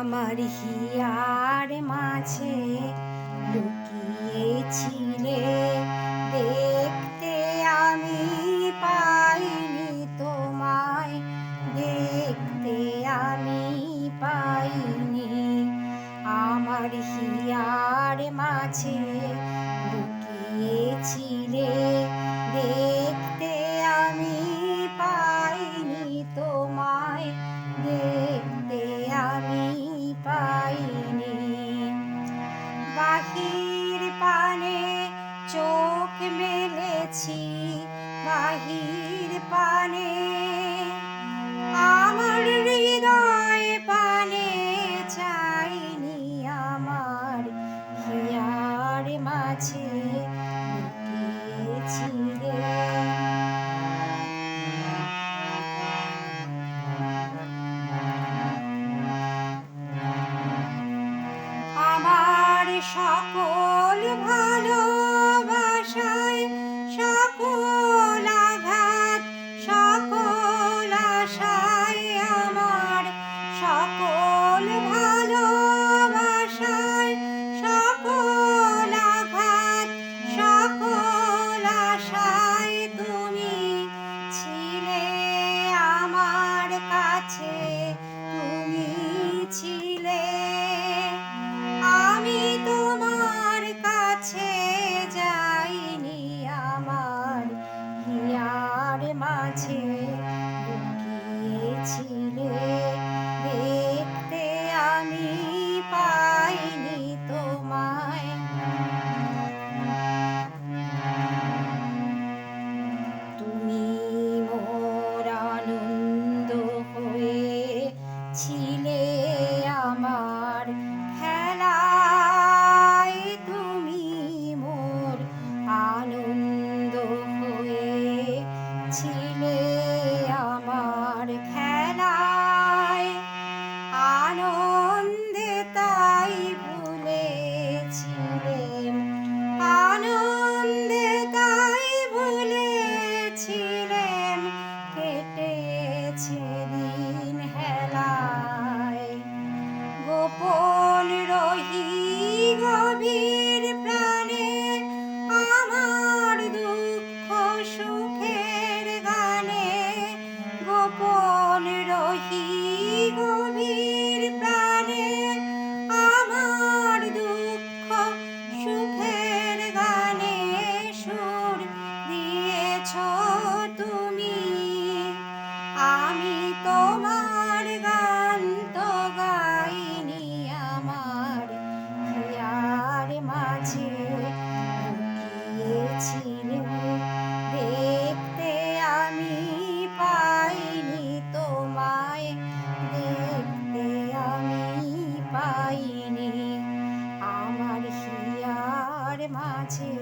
আমার হিয়ার মাঝে লুকিয়েছিলে, দেখতে আমি পাইনি তোমায়, দেখতে আমি পাইনি। আমার হিয়ার মাঝে লুকিয়েছিলে, দেখতে আমি পাইনি তোমায়, দেখতে আমি পাইনি। বাহির পানে চোখ মেলেছি, বাহির পানে আমার হৃদয় পানে চাইনি। আমার হিয়ার মাঝে লুকিয়েছিলে। আমার সকল ভালোবাসায়, সকল আঘাত, সকল আশায়, আমার সকল ভালোবাসায়, সকল আঘাত, সকল আশায় তুমি ছিলে আমার কাছে, তুমি ছিলে। আমি তোমার কাছে যাইনি, আমার হিয়ার মাঝে লুকিয়েছিলে, দেখতে আমি পাইনি তোমায়। তুমি মোর আনন্দ হয়ে ছিলে আমার খেলায়, তুমি মোর আনন্দ হয়ে ছিলে আমার খেলায়। আনন্দে তাই ভুলেছিলেম, আনন্দে তাই ভুলেছিলেম, কেটেছে দিন হেলায়। গোপন রহি গভীর প্রাণে আমার দুঃখ সুখের গানে, গোপন রহি গভীর প্রাণে আমার দুঃখ সুখের গানে সুর দিয়েছ তুমি। আমি তোমার গান তো গাইনি, আমার হিয়ার মাঝে লুকিয়েছিলে, দেখতে আমি পাইনি তোমায়, দেখতে আমি পাইনি। আমার হিয়ার মাঝে